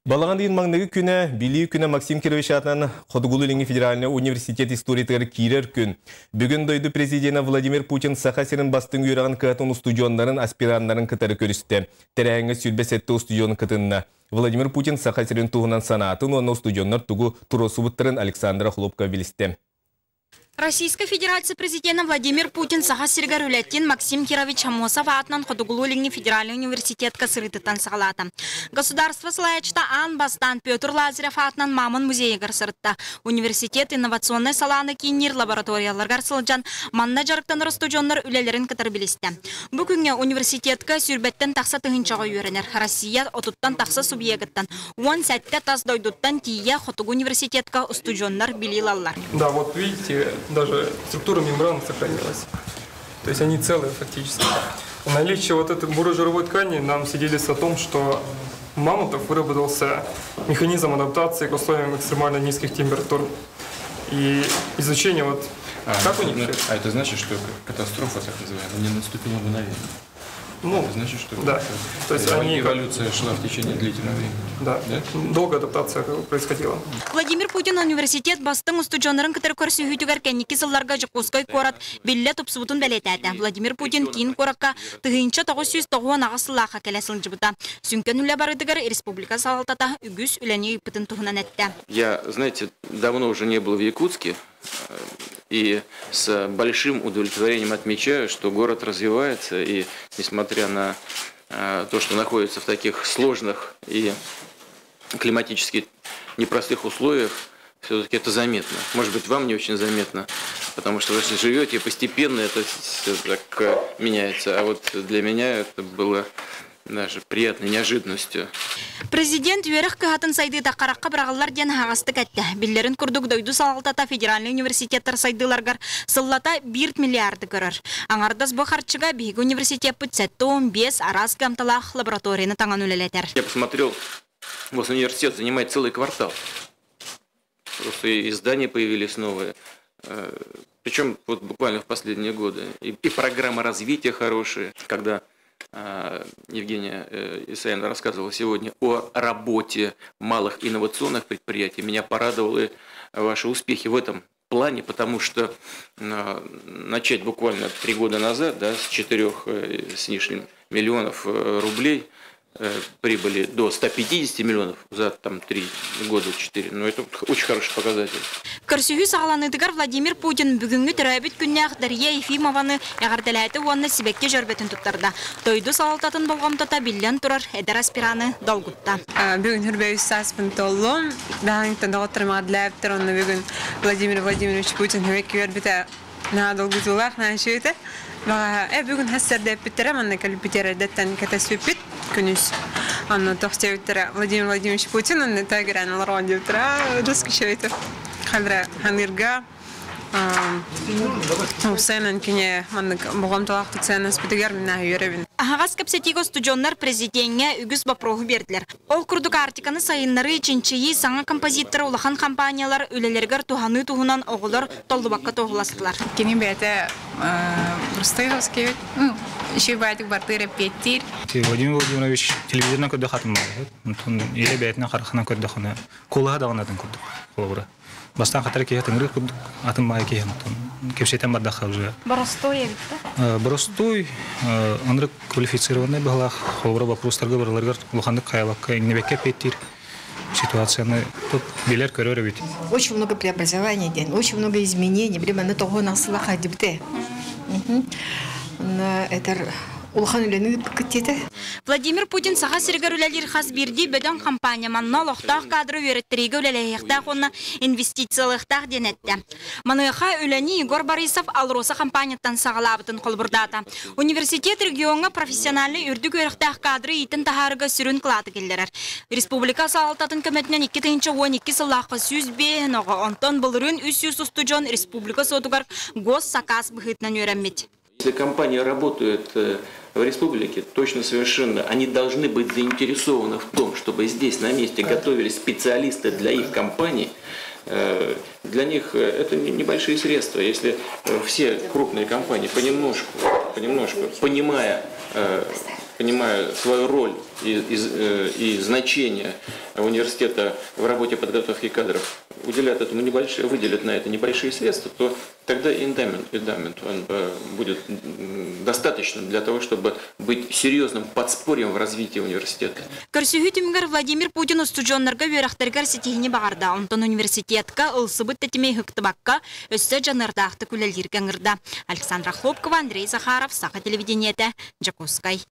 Балаған дейін маңнығы күні, білі күні Максим Кирович атынан Қодығулы Федеральный университет историятығыр кирер күн. Бүгін дойды президенті Владимир Путин Сахасерін бастың үйраған катын студионларын, аспиранларын кытары көрісті. Тәрәңі сүлбәсетті студион кытынна. Владимир Путин Сахасерін туғынан санатын, оны студионлар туғы туросубыттырын Александра Хлопка білісті. Российская Федерация президента Владимир Путин Сахасиргар Улеттин Максим Кирович Амосов атнан Ходугулулинги Федеральный университет касырытытан сағалата. Государство слаячта Ан Бастан Петр Лазарев атнан Мамон музейгар сырытта. Университет инновационный саланы кейнер лабораторияларгар сылжан манна жарықтан студионлар үлелерін кытыр білісті. Бүгінге университетка сүрбеттен тақса тығынчаға үйренер. Россия отуттан тақса субъегіттан. 10 сәтте тас дойдуттан тие Хотугу университетка студионлар билилалар. Да, вот видите, даже структура мембраны сохранилась. То есть они целые фактически. Наличие вот этой бурожировой ткани нам свидетельствует о том, что у мамонтов выработался механизм адаптации к условиям экстремально низких температур. И изучение вот как у них... А это значит, что катастрофа, так называемая, не наступила мгновенно? Ну, это значит, что да. То есть эволюция шла в течение длительного времени. Да, долгая адаптация происходила. Владимир Путин университет бастың студионларын кітір көрсі хүйтігер кәнекі сылларға жүкқосқай қорат белі тұпсыбытын бәлетәді. Владимир Путин кейін қораққа тұғынша 990 ағысылаға кәлесілін жібіта. Сүнкен үлі барыдығыр республика салалтата үгіз үләне үпітін тұғынан әтті. Я, знаете, давно уже не был в Якутске. И с большим удовлетворением отмечаю, что город развивается, и несмотря на то, что находится в таких сложных и климатически непростых условиях, все-таки это заметно. Может быть, вам не очень заметно, потому что вы живете, и постепенно это все так меняется. А вот для меня это было даже приятной неожиданностью. Президент Юрих Кахатын сайды тақараққа бірағылар ден ағасты кәтті. Биллерін күрдік дойду салалтата Федеральный университеттер сайдыларғар сыллата 1 миллиарды көрір. Аңардас бұқарчыға бейгі университет бүтсетті 15 арас гамталақ лабораторияны таңан өлелетер. Я посмотрел, вот университет занимает целый квартал. Просто и здания появились новые. Причем вот буквально в последние годы. И программа развития хорошая, когда Евгения Исаевна рассказывала сегодня о работе малых инновационных предприятий. Меня порадовали ваши успехи в этом плане, потому что начать буквально 3 года назад, да, с 4 с лишним миллионов рублей прибыли до 150 миллионов за там 3 года, 4. Но это очень хороший показатель. Көрсүхү сағаланыдығар Владимир Путин бүгінгі түрәбіт күннәқ Дарья Ефимованы әғарділәйті онны сібекке жөрбетін тұттырды. Тойду салалтатын болғамтата билен тұрар әдір аспираны долгутта. Бүгін үрбәй үстаспын толлым. Дағыңтан доғыттырмаға діләптір онны бүгін Владимир Владимирович Путин өмекке өрбіті долгутулақ нәшөйті. Бүгін әссердәп біттірі, манны кәліп бітері дәттен кәтәсөппет күніс. Анны тоқсия өттірі Владимир Владимирович Путин, анны тәгірән аларған дептірі, дұсқы шөйті. Хадра ханирга Усенен кине маннык бугам талактык сенен спитигер менә йөребин. Агас капсетиго студионнар президентне үгүз бапрогу бердилер. Ол курдук артиканы сайыннары ичинчи саңа композитор улахан компаниялар үлелергер туханы тухунан оголор толдубакка тогластылар. Кини бете Рустойовский, еще байтик бартыра петтир. Владимир Владимирович телевизорна көдө хатым бар. Иле бетне кархана көдө хана. Колга дагынатын көдө. Колга. Бастан қатар кейтен рық күдік атын май кейтен кепшетен бардаққа уже. Боростой ебітті? Боростой, анрық квалифицированный бағалақ, қолғыра вопростарға бараларғар ұлғандық қаялаққа еңнебекке петтір ситуацияны тут билер көрер бит. Очень много преобразований, очень много изменений. Прямо на того насылаха дебте. Это Владимир Путин саха сиргарулалир хас бирди бөдөн компания манна лохтах кадры вереттириге үлелехтах онна инвестициялыхтах денетте. Маныха үлени Егор Борисов Алроса компанияттан сагалабытын колбурдата. Университет регионга профессиональный үрдүк өрөхтах кадры итин тахарыга сүрүн кылаты келдерер. Республика саалтатын көмөтүнөн 2-12 сыллахка сүзбе нога онтон булрын 300 студион республика сотугар гос сакас быхытнан өрөммит. Если компания работает в республике, точно совершенно, они должны быть заинтересованы в том, чтобы здесь на месте готовились специалисты для их компаний. Для них это небольшие средства. Если все крупные компании понемножку, понимая понимая свою роль и значение университета в работе подготовки кадров, выделят на это небольшие средства, то тогда эндамент он будет достаточным для того, чтобы быть серьезным подспорьем в развитии университета. Көрсүхүтүмгөр Владимир Путин устужоннарга бүйрактаргар сетихини багарда. Онтон университетка ылсыбыт тетимей хыктыбакка өссө жанырдаакты күлелиргеңирда. Александра Хлопкова, Андрей Захаров, Саха телевидениете, Джакускай.